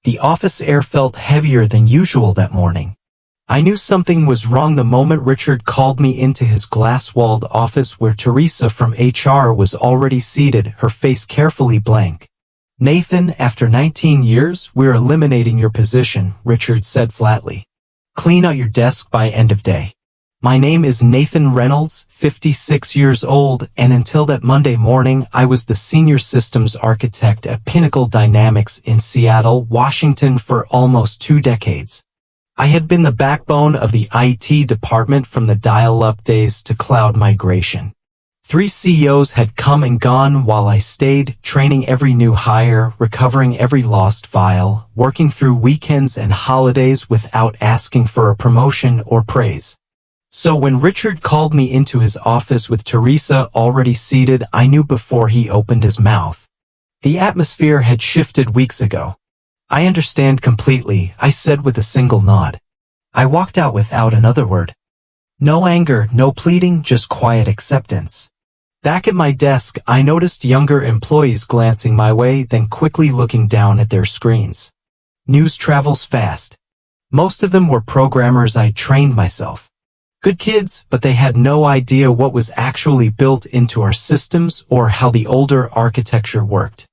The office air felt heavier than usual that morning. I knew something was wrong the moment Richard called me into his glass-walled office where Teresa from HR was already seated, her face carefully blank. "Nathan, after 19 years, we're eliminating your position," Richard said flatly. "Clean out your desk by end of day." My name is Nathan Reynolds, 56 years old, and until that Monday morning, I was the senior systems architect at Pinnacle Dynamics in Seattle, Washington for almost 2 decades. I had been the backbone of the IT department from the dial-up days to cloud migration. 3 CEOs had come and gone while I stayed, training every new hire, recovering every lost file, working through weekends and holidays without asking for a promotion or praise. So when Richard called me into his office with Teresa already seated, I knew before he opened his mouth. The atmosphere had shifted weeks ago. "I understand completely," I said with a single nod. I walked out without another word. No anger, no pleading, just quiet acceptance. Back at my desk, I noticed younger employees glancing my way, then quickly looking down at their screens. News travels fast. Most of them were programmers I trained myself. Good kids, but they had no idea what was actually built into our systems or how the older architecture worked.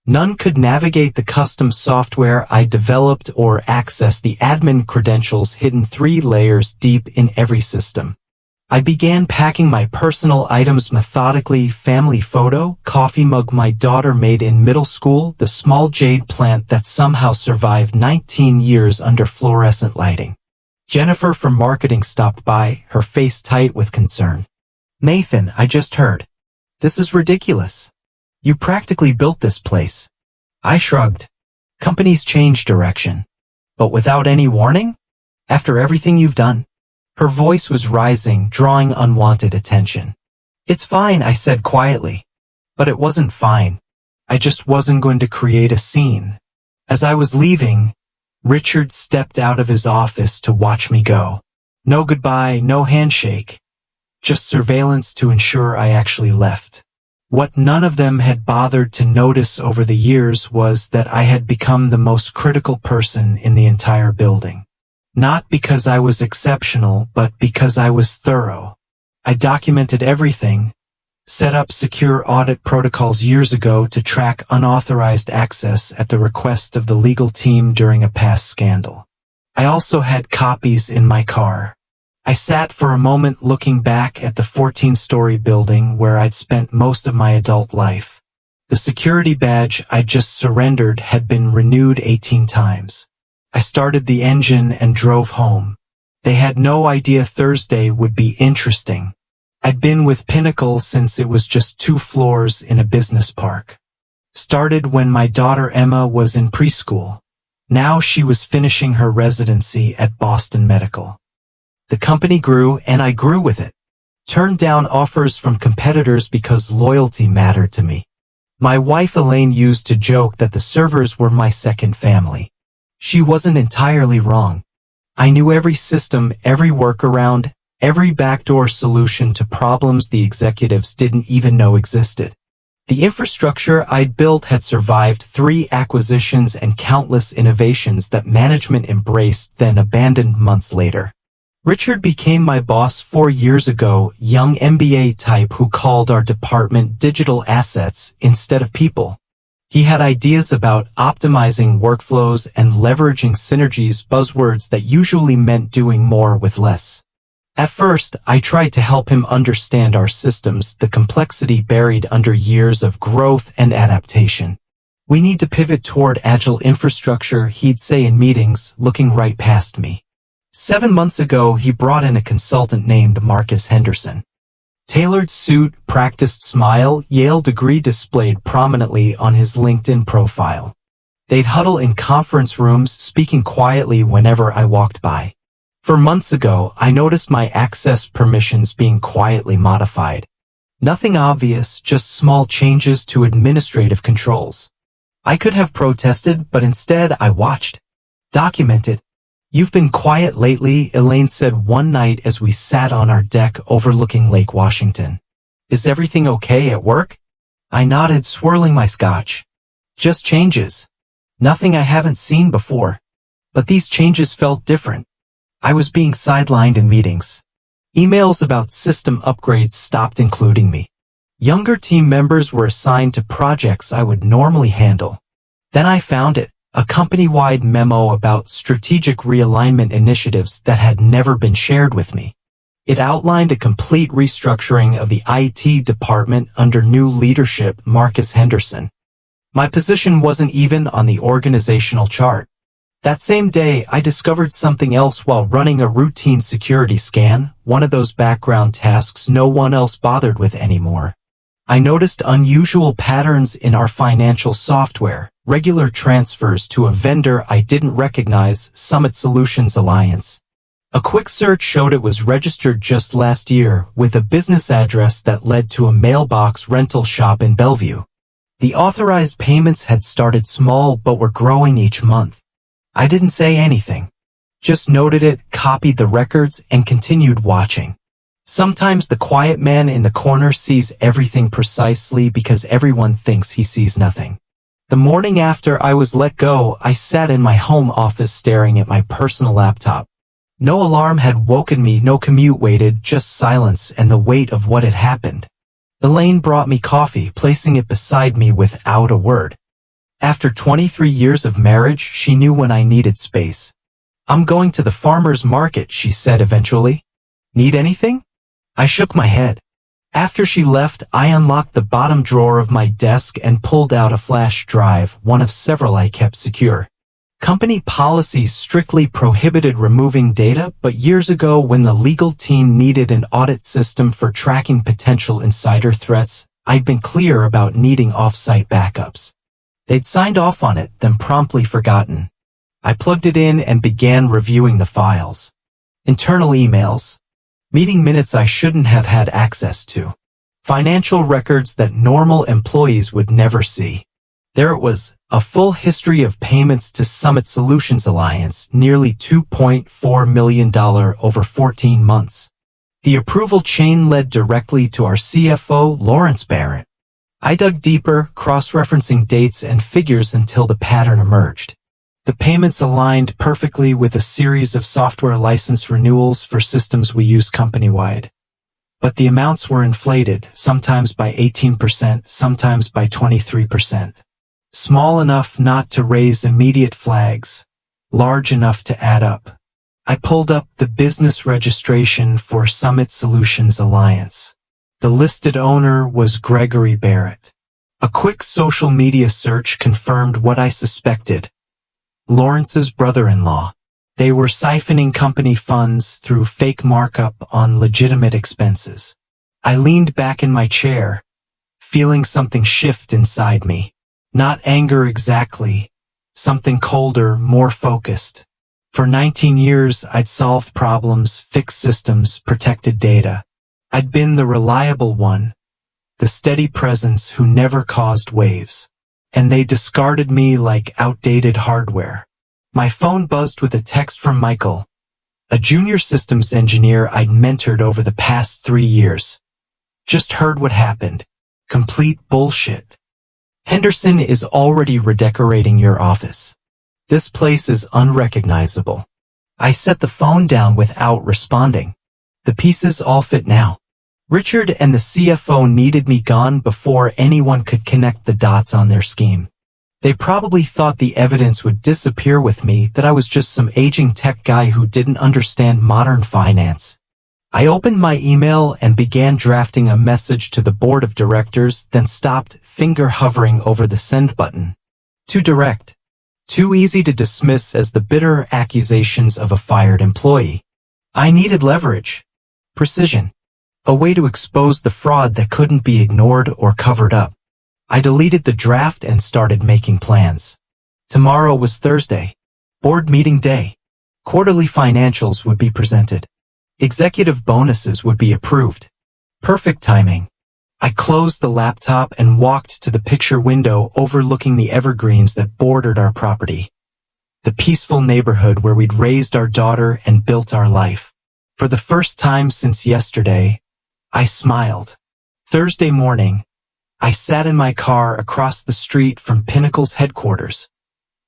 None could navigate the custom software I developed or access the admin credentials hidden 3 layers deep in every system. I began packing my personal items methodically: family photo, coffee mug my daughter made in middle school, the small jade plant that somehow survived 19 years under fluorescent lighting. Jennifer from marketing stopped by, her face tight with concern. "Nathan, I just heard. This is ridiculous. You practically built this place." I shrugged. "Companies change direction. But without any warning? After everything you've done?" Her voice was rising, drawing unwanted attention. "It's fine," I said quietly. But it wasn't fine. I just wasn't going to create a scene. As I was leaving, Richard stepped out of his office to watch me go. No goodbye, no handshake. Just surveillance to ensure I actually left. What none of them had bothered to notice over the years was that I had become the most critical person in the entire building. Not because I was exceptional, but because I was thorough. I documented everything, set up secure audit protocols years ago to track unauthorized access at the request of the legal team during a past scandal. I also had copies in my car. I sat for a moment looking back at the 14-story building where I'd spent most of my adult life. The security badge I'd just surrendered had been renewed 18 times. I started the engine and drove home. They had no idea Thursday would be interesting. I'd been with Pinnacle since it was just 2 floors in a business park. Started when my daughter Emma was in preschool. Now she was finishing her residency at Boston Medical. The company grew and I grew with it. Turned down offers from competitors because loyalty mattered to me. My wife Elaine used to joke that the servers were my second family. She wasn't entirely wrong. I knew every system, every workaround, every backdoor solution to problems the executives didn't even know existed. The infrastructure I'd built had survived 3 acquisitions and countless innovations that management embraced then abandoned months later. Richard became my boss 4 years ago, young MBA type who called our department digital assets instead of people. He had ideas about optimizing workflows and leveraging synergies, buzzwords that usually meant doing more with less. At first, I tried to help him understand our systems, the complexity buried under years of growth and adaptation. "We need to pivot toward agile infrastructure," he'd say in meetings, looking right past me. 7 months ago, he brought in a consultant named Marcus Henderson. Tailored suit, practiced smile, Yale degree displayed prominently on his LinkedIn profile. They'd huddle in conference rooms, speaking quietly whenever I walked by. For months ago, I noticed my access permissions being quietly modified. Nothing obvious, just small changes to administrative controls. I could have protested, but instead I watched. Documented. "You've been quiet lately," Elaine said one night as we sat on our deck overlooking Lake Washington. "Is everything okay at work?" I nodded, swirling my scotch. "Just changes. Nothing I haven't seen before. But these changes felt different. I was being sidelined in meetings. Emails about system upgrades stopped including me. Younger team members were assigned to projects I would normally handle. Then I found it, a company-wide memo about strategic realignment initiatives that had never been shared with me. It outlined a complete restructuring of the IT department under new leadership, Marcus Henderson. My position wasn't even on the organizational chart. That same day, I discovered something else while running a routine security scan, one of those background tasks no one else bothered with anymore. I noticed unusual patterns in our financial software, regular transfers to a vendor I didn't recognize, Summit Solutions Alliance. A quick search showed it was registered just last year with a business address that led to a mailbox rental shop in Bellevue. The authorized payments had started small but were growing each month. I didn't say anything. Just noted it, copied the records, and continued watching. Sometimes the quiet man in the corner sees everything precisely because everyone thinks he sees nothing. The morning after I was let go, I sat in my home office staring at my personal laptop. No alarm had woken me, no commute waited, just silence and the weight of what had happened. Elaine brought me coffee, placing it beside me without a word. After 23 years of marriage, she knew when I needed space. "I'm going to the farmer's market," she said eventually. "Need anything?" I shook my head. After she left, I unlocked the bottom drawer of my desk and pulled out a flash drive, one of several I kept secure. Company policies strictly prohibited removing data, but years ago when the legal team needed an audit system for tracking potential insider threats, I'd been clear about needing off-site backups. They'd signed off on it, then promptly forgotten. I plugged it in and began reviewing the files. Internal emails. Meeting minutes I shouldn't have had access to. Financial records that normal employees would never see. There it was, a full history of payments to Summit Solutions Alliance, nearly $2.4 million over 14 months. The approval chain led directly to our CFO, Lawrence Barrett. I dug deeper, cross-referencing dates and figures until the pattern emerged. The payments aligned perfectly with a series of software license renewals for systems we use company-wide. But the amounts were inflated, sometimes by 18%, sometimes by 23%. Small enough not to raise immediate flags, large enough to add up. I pulled up the business registration for Summit Solutions Alliance. The listed owner was Gregory Barrett. A quick social media search confirmed what I suspected. Lawrence's brother-in-law. They were siphoning company funds through fake markup on legitimate expenses. I leaned back in my chair, feeling something shift inside me. Not anger exactly, something colder, more focused. For 19 years, I'd solved problems, fixed systems, protected data. I'd been the reliable one, the steady presence who never caused waves. And they discarded me like outdated hardware. My phone buzzed with a text from Michael, a junior systems engineer I'd mentored over the past 3 years. "Just heard what happened. Complete bullshit. Henderson is already redecorating your office. This place is unrecognizable." I set the phone down without responding. The pieces all fit now. Richard and the CFO needed me gone before anyone could connect the dots on their scheme. They probably thought the evidence would disappear with me, that I was just some aging tech guy who didn't understand modern finance. I opened my email and began drafting a message to the board of directors, then stopped, finger hovering over the send button. Too direct. Too easy to dismiss as the bitter accusations of a fired employee. I needed leverage. Precision. A way to expose the fraud that couldn't be ignored or covered up. I deleted the draft and started making plans. Tomorrow was Thursday. Board meeting day. Quarterly financials would be presented. Executive bonuses would be approved. Perfect timing. I closed the laptop and walked to the picture window overlooking the evergreens that bordered our property. The peaceful neighborhood where we'd raised our daughter and built our life. For the first time since yesterday, I smiled. Thursday morning, I sat in my car across the street from Pinnacle's headquarters.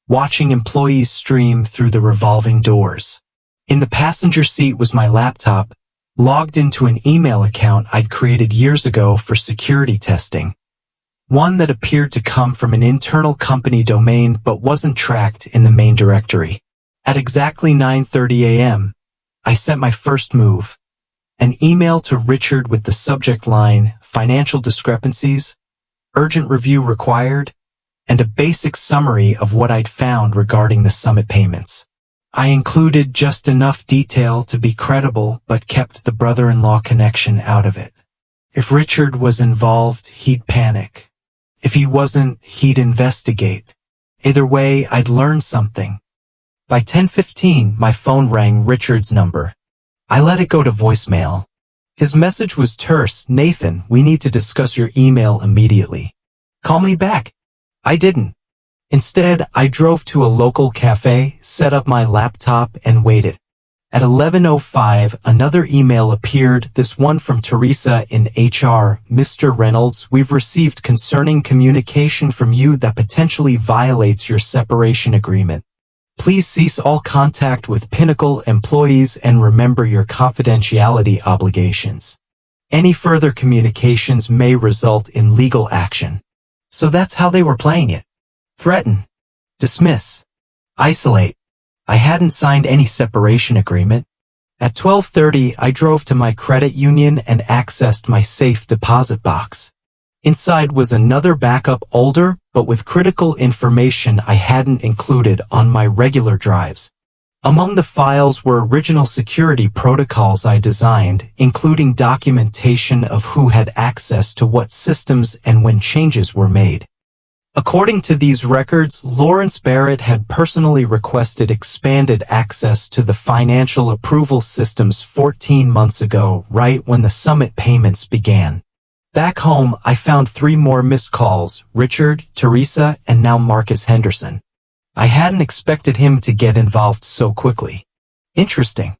watching employees stream through the revolving doors. In the passenger seat was my laptop, logged into an email account I'd created years ago for security testing. One that appeared to come from an internal company domain but wasn't tracked in the main directory. At exactly 9:30 a.m., I sent my first move, an email to Richard with the subject line, financial discrepancies, urgent review required, and a basic summary of what I'd found regarding the summit payments. I included just enough detail to be credible but kept the brother-in-law connection out of it. If Richard was involved, he'd panic. If he wasn't, he'd investigate. Either way, I'd learn something. By 10:15, my phone rang Richard's number. I let it go to voicemail. His message was terse. "Nathan, we need to discuss your email immediately. Call me back." I didn't. Instead, I drove to a local cafe, set up my laptop, and waited. At 11:05, another email appeared, this one from Teresa in HR. "Mr. Reynolds, we've received concerning communication from you that potentially violates your separation agreement. Please cease all contact with Pinnacle employees and remember your confidentiality obligations. Any further communications may result in legal action." So that's how they were playing it. Threaten. Dismiss. Isolate. I hadn't signed any separation agreement. At 12:30, I drove to my credit union and accessed my safe deposit box. Inside was another backup, older, but with critical information I hadn't included on my regular drives. Among the files were original security protocols I designed, including documentation of who had access to what systems and when changes were made. According to these records, Lawrence Barrett had personally requested expanded access to the financial approval systems 14 months ago, right when the summit payments began. Back home, I found 3 more missed calls, Richard, Teresa, and now Marcus Henderson. I hadn't expected him to get involved so quickly. Interesting.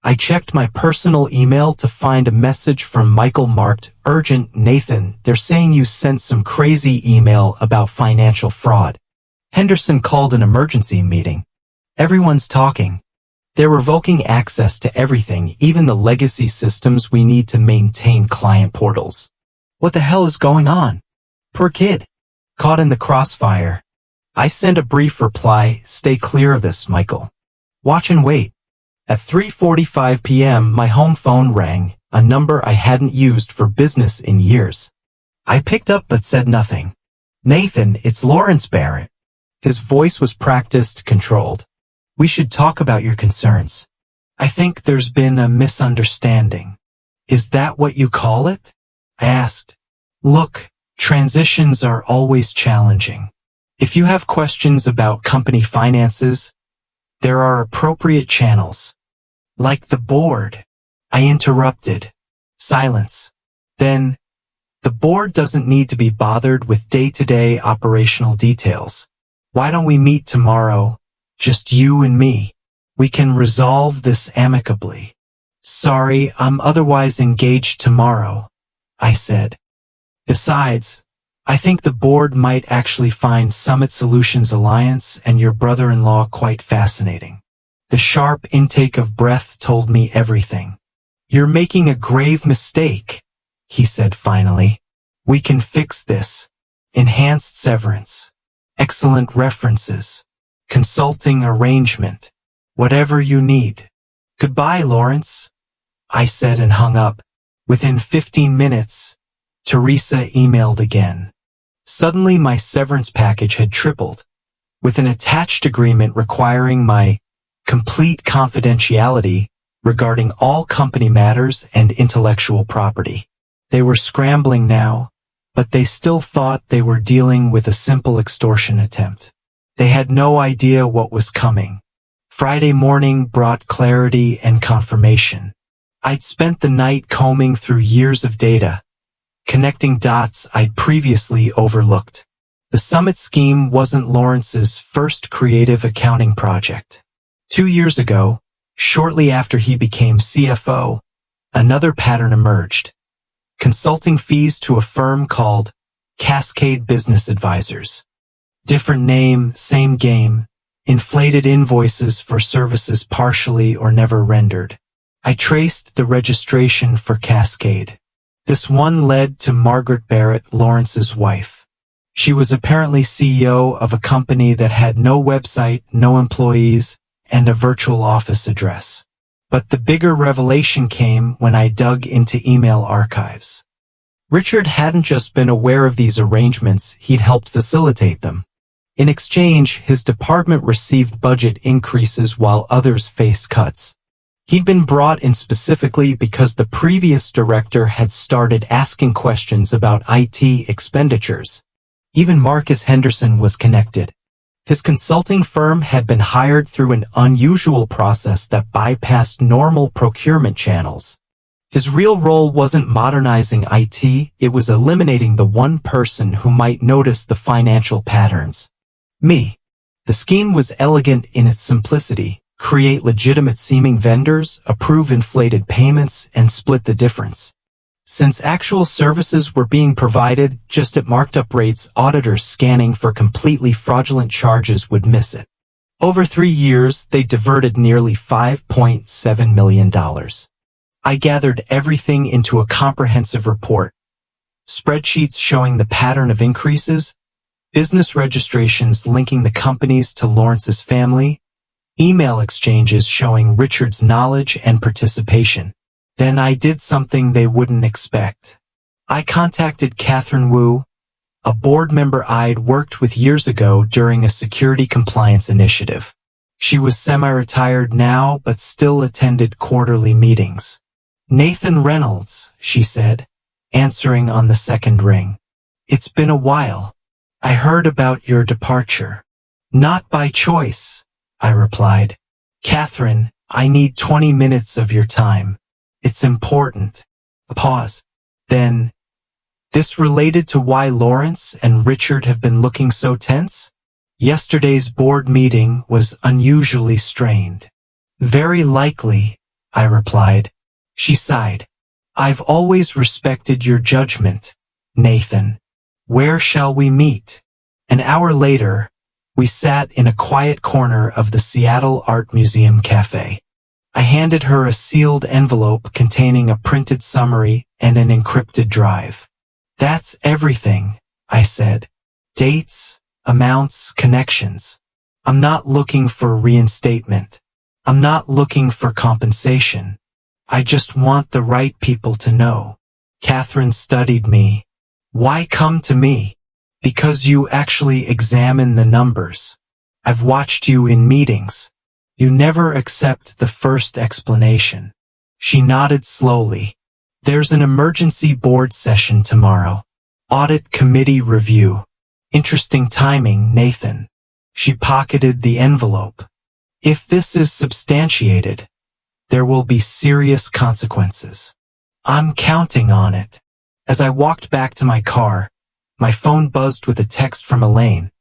I checked my personal email to find a message from Michael marked, "Urgent, Nathan, they're saying you sent some crazy email about financial fraud." Henderson called an emergency meeting. "Everyone's talking. They're revoking access to everything, even the legacy systems we need to maintain client portals. What the hell is going on?" Poor kid. Caught in the crossfire. I sent a brief reply, "Stay clear of this, Michael. Watch and wait." At 3:45 p.m., my home phone rang, a number I hadn't used for business in years. I picked up but said nothing. "Nathan, it's Lawrence Barrett." His voice was practiced, controlled. "We should talk about your concerns. I think there's been a misunderstanding." "Is that what you call it?" I asked. "Look, transitions are always challenging. If you have questions about company finances, there are appropriate channels. Like the board." I interrupted. Silence. Then, "The board doesn't need to be bothered with day-to-day operational details. Why don't we meet tomorrow, just you and me? We can resolve this amicably." "Sorry, I'm otherwise engaged tomorrow," I said. "Besides, I think the board might actually find Summit Solutions Alliance and your brother-in-law quite fascinating." The sharp intake of breath told me everything. "You're making a grave mistake," he said finally. "We can fix this. Enhanced severance. Excellent references. Consulting arrangement. Whatever you need." "Goodbye, Lawrence," I said and hung up. Within 15 minutes, Teresa emailed again. Suddenly my severance package had tripled, with an attached agreement requiring my complete confidentiality regarding all company matters and intellectual property. They were scrambling now, but they still thought they were dealing with a simple extortion attempt. They had no idea what was coming. Friday morning brought clarity and confirmation. I'd spent the night combing through years of data, connecting dots I'd previously overlooked. The Summit scheme wasn't Lawrence's first creative accounting project. 2 years ago, shortly after he became CFO, another pattern emerged. Consulting fees to a firm called Cascade Business Advisors. Different name, same game, inflated invoices for services partially or never rendered. I traced the registration for Cascade. This one led to Margaret Barrett, Lawrence's wife. She was apparently CEO of a company that had no website, no employees, and a virtual office address. But the bigger revelation came when I dug into email archives. Richard hadn't just been aware of these arrangements, he'd helped facilitate them. In exchange, his department received budget increases while others faced cuts. He'd been brought in specifically because the previous director had started asking questions about IT expenditures. Even Marcus Henderson was connected. His consulting firm had been hired through an unusual process that bypassed normal procurement channels. His real role wasn't modernizing IT, it was eliminating the one person who might notice the financial patterns. Me. The scheme was elegant in its simplicity: create legitimate-seeming vendors, approve inflated payments, and split the difference. Since actual services were being provided just at marked-up rates, auditors scanning for completely fraudulent charges would miss it. Over 3 years, they diverted nearly $5.7 million. I gathered everything into a comprehensive report. Spreadsheets showing the pattern of increases, business registrations linking the companies to Lawrence's family, email exchanges showing Richard's knowledge and participation. Then I did something they wouldn't expect. I contacted Catherine Wu, a board member I'd worked with years ago during a security compliance initiative. She was semi-retired now but still attended quarterly meetings. "Nathan Reynolds," she said, answering on the second ring. "It's been a while. I heard about your departure." "Not by choice," I replied. "Catherine, I need 20 minutes of your time. It's important." A pause. Then, "This related to why Lawrence and Richard have been looking so tense?" "Yesterday's board meeting was unusually strained." "Very likely," I replied. She sighed. "I've always respected your judgment, Nathan. Where shall we meet?" An hour later, we sat in a quiet corner of the Seattle Art Museum Cafe. I handed her a sealed envelope containing a printed summary and an encrypted drive. "That's everything," I said. "Dates, amounts, connections. I'm not looking for reinstatement. I'm not looking for compensation. I just want the right people to know." Catherine studied me. "Why come to me?" "Because you actually examine the numbers. I've watched you in meetings. You never accept the first explanation." She nodded slowly. "There's an emergency board session tomorrow. Audit committee review. Interesting timing, Nathan." She pocketed the envelope. "If this is substantiated, there will be serious consequences. I'm counting on it." As I walked back to my car, my phone buzzed with a text from Elaine.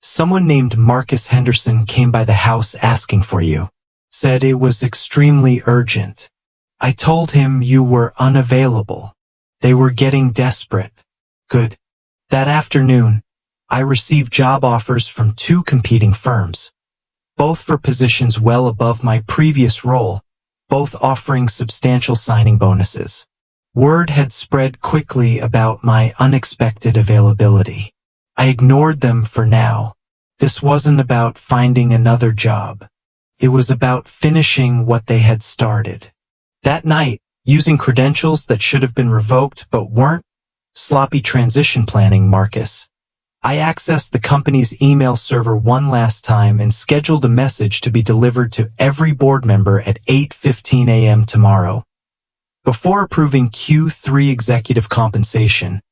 "Someone named Marcus Henderson came by the house asking for you. Said it was extremely urgent. I told him you were unavailable. They were getting desperate." Good. That afternoon, I received job offers from 2 competing firms, both for positions well above my previous role, both offering substantial signing bonuses. Word had spread quickly about my unexpected availability. I ignored them for now. This wasn't about finding another job. It was about finishing what they had started. That night, using credentials that should have been revoked but weren't, sloppy transition planning, Marcus, I accessed the company's email server one last time and scheduled a message to be delivered to every board member at 8:15 a.m. tomorrow. Before approving Q3 executive compensation,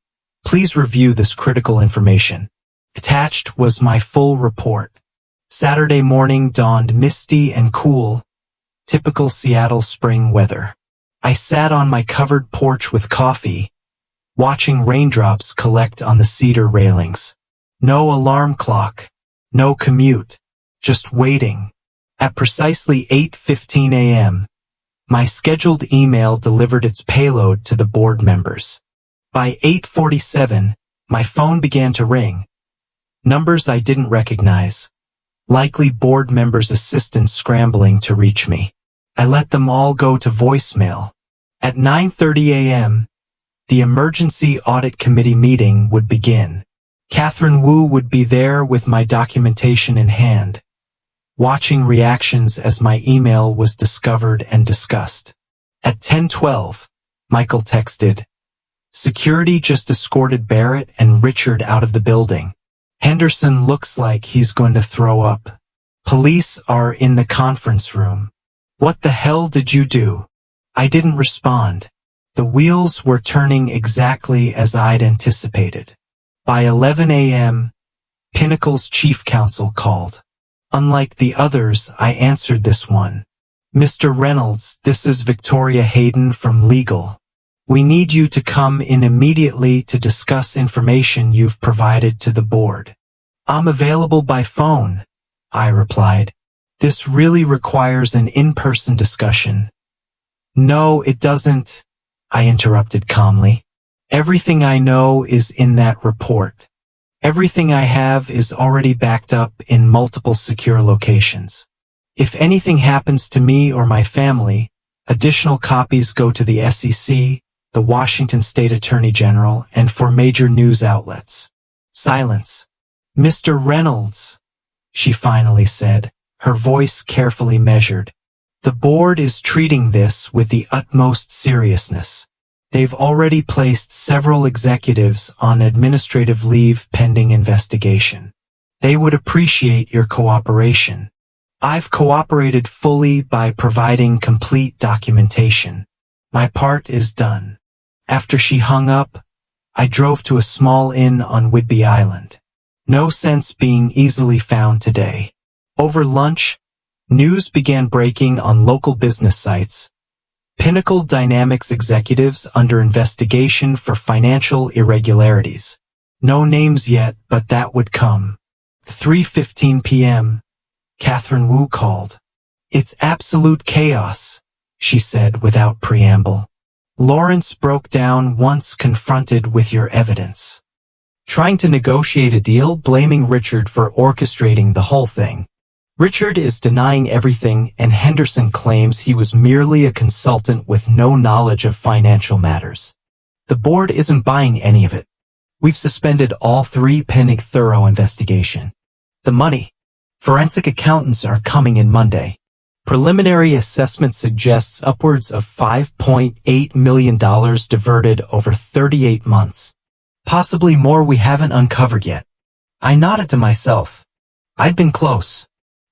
please review this critical information. Attached was my full report. Saturday morning dawned misty and cool, typical Seattle spring weather. I sat on my covered porch with coffee, watching raindrops collect on the cedar railings. No alarm clock, no commute, just waiting. At precisely 8:15 a.m., my scheduled email delivered its payload to the board members. By 8:47, my phone began to ring. Numbers I didn't recognize. likely board members' assistants scrambling to reach me. I let them all go to voicemail. At 9:30 a.m., the Emergency Audit Committee meeting would begin. Catherine Wu would be there with my documentation in hand, watching reactions as my email was discovered and discussed. At 10:12, Michael texted, "Security just escorted Barrett and Richard out of the building. Henderson looks like he's going to throw up. Police are in the conference room. What the hell did you do?" I didn't respond. The wheels were turning exactly as I'd anticipated. By 11 a.m., Pinnacle's chief counsel called. Unlike the others, I answered this one. "Mr. Reynolds, this is Victoria Hayden from legal. We need you to come in immediately to discuss information you've provided to the board." "I'm available by phone," I replied. "This really requires an in-person discussion." "No, it doesn't," I interrupted calmly. "Everything I know is in that report. Everything I have is already backed up in multiple secure locations. If anything happens to me or my family, additional copies go to the SEC, the Washington State Attorney General, and for major news outlets." Silence. "Mr. Reynolds," she finally said, her voice carefully measured. "The board is treating this with the utmost seriousness. They've already placed several executives on administrative leave pending investigation. They would appreciate your cooperation. I've cooperated fully by providing complete documentation. My part is done." After she hung up, I drove to a small inn on Whidbey Island. No sense being easily found today. Over lunch, news began breaking on local business sites. Pinnacle Dynamics executives under investigation for financial irregularities. No names yet, but that would come. 3:15 p.m., Catherine Wu called. "It's absolute chaos," she said without preamble. "Lawrence broke down once confronted with your evidence. Trying to negotiate a deal, blaming Richard for orchestrating the whole thing. Richard is denying everything, and Henderson claims he was merely a consultant with no knowledge of financial matters. The board isn't buying any of it. We've suspended all three pending thorough investigation. The money. Forensic accountants are coming in Monday. Preliminary assessment suggests upwards of $5.8 million diverted over 38 months. Possibly more we haven't uncovered yet." I nodded to myself. I'd been close.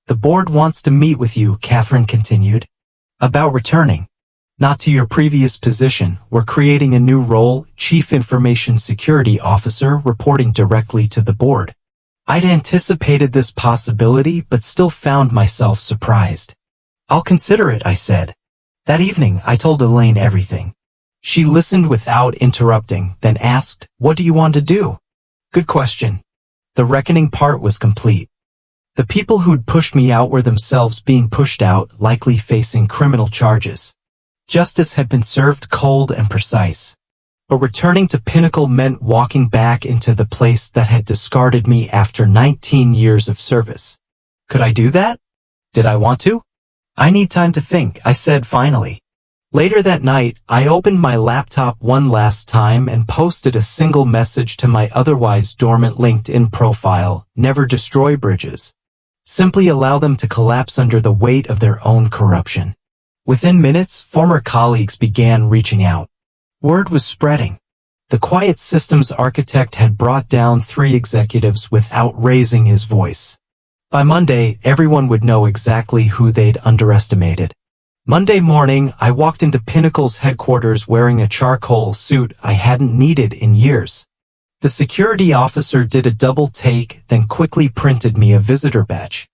"The board wants to meet with you," Catherine continued. "About returning. Not to your previous position. We're creating a new role, Chief Information Security Officer, reporting directly to the board." I'd anticipated this possibility, but still found myself surprised. "I'll consider it," I said. That evening, I told Elaine everything. She listened without interrupting, then asked, "What do you want to do?" Good question. The reckoning part was complete. The people who'd pushed me out were themselves being pushed out, likely facing criminal charges. Justice had been served cold and precise. But returning to Pinnacle meant walking back into the place that had discarded me after 19 years of service. Could I do that? Did I want to? "I need time to think," I said finally. Later that night, I opened my laptop one last time and posted a single message to my otherwise dormant LinkedIn profile: "Never destroy bridges. Simply allow them to collapse under the weight of their own corruption." Within minutes, former colleagues began reaching out. Word was spreading. The quiet systems architect had brought down 3 executives without raising his voice. By Monday, everyone would know exactly who they'd underestimated. Monday morning, I walked into Pinnacle's headquarters wearing a charcoal suit I hadn't needed in years. The security officer did a double take, then quickly printed me a visitor badge.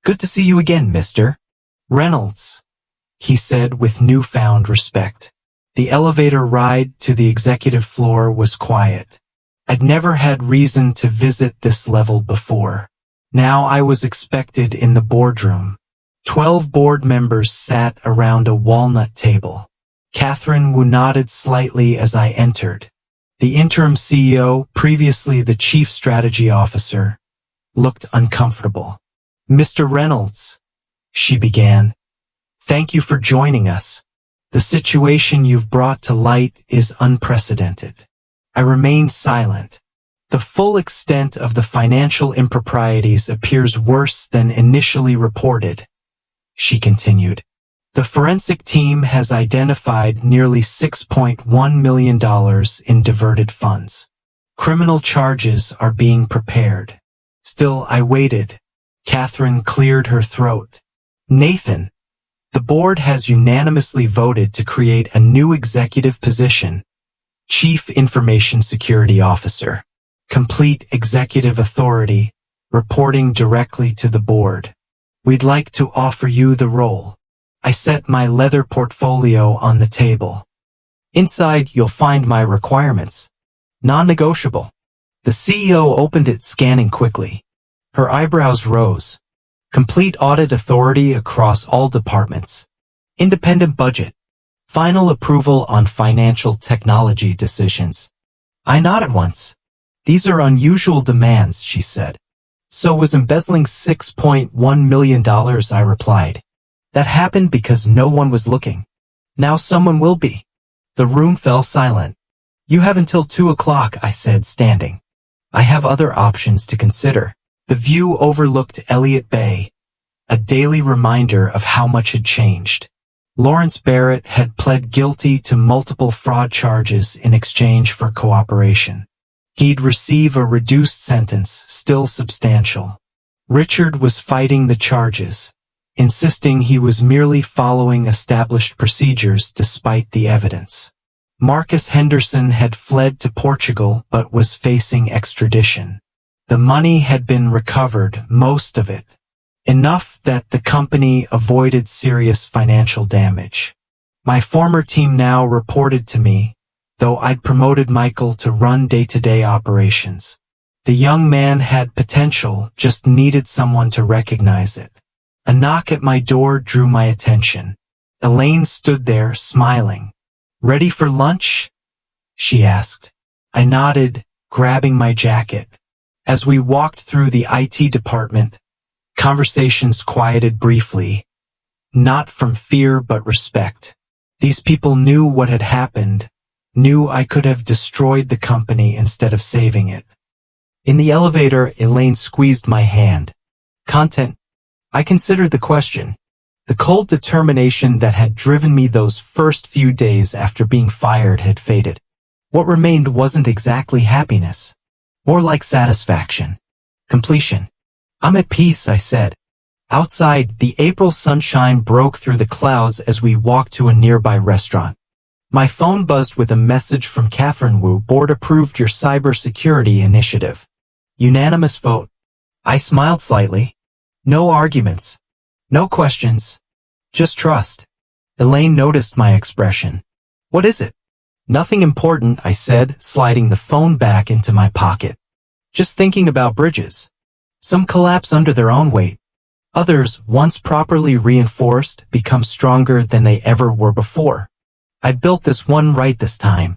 "Good to see you again, Mr. Reynolds," he said with newfound respect. The elevator ride to the executive floor was quiet. I'd never had reason to visit this level before. Now I was expected in the boardroom. 12 board members sat around a walnut table. Catherine Wu nodded slightly as I entered. The interim CEO, previously the chief strategy officer, looked uncomfortable. Mr. Reynolds, she began, thank you for joining us. The situation you've brought to light is unprecedented. I remained silent. The full extent of the financial improprieties appears worse than initially reported, she continued. The forensic team has identified nearly $6.1 million in diverted funds. Criminal charges are being prepared. Still, I waited. Catherine cleared her throat. Nathan, the board has unanimously voted to create a new executive position, Chief Information Security Officer. Complete executive authority, reporting directly to the board. We'd like to offer you the role. I set my leather portfolio on the table. Inside, you'll find my requirements. Non-negotiable. The CEO opened it, scanning quickly. Her eyebrows rose. Complete audit authority across all departments. Independent budget. Final approval on financial technology decisions. I nodded once. These are unusual demands, she said. So was embezzling $6.1 million, I replied. That happened because no one was looking. Now someone will be. The room fell silent. You have until 2 o'clock, I said, standing. I have other options to consider. The view overlooked Elliott Bay, a daily reminder of how much had changed. Lawrence Barrett had pled guilty to multiple fraud charges in exchange for cooperation. He'd receive a reduced sentence, still substantial. Richard was fighting the charges, insisting he was merely following established procedures despite the evidence. Marcus Henderson had fled to Portugal but was facing extradition. The money had been recovered, most of it. Enough that the company avoided serious financial damage. My former team now reported to me, though I'd promoted Michael to run day-to-day operations. The young man had potential, just needed someone to recognize it. A knock at my door drew my attention. Elaine stood there, smiling. Ready for lunch? She asked. I nodded, grabbing my jacket. As we walked through the IT department, conversations quieted briefly. Not from fear but respect. These people knew what had happened, knew I could have destroyed the company instead of saving it. In the elevator, Elaine squeezed my hand. Content. I considered the question. The cold determination that had driven me those first few days after being fired had faded. What remained wasn't exactly happiness. More like satisfaction. Completion. I'm at peace, I said. Outside, the April sunshine broke through the clouds as we walked to a nearby restaurant. My phone buzzed with a message from Catherine Wu. Board approved your cybersecurity initiative. Unanimous vote. I smiled slightly. No arguments. No questions. Just trust. Elaine noticed my expression. What is it? Nothing important, I said, sliding the phone back into my pocket. Just thinking about bridges. Some collapse under their own weight. Others, once properly reinforced, become stronger than they ever were before. I'd built this one right this time.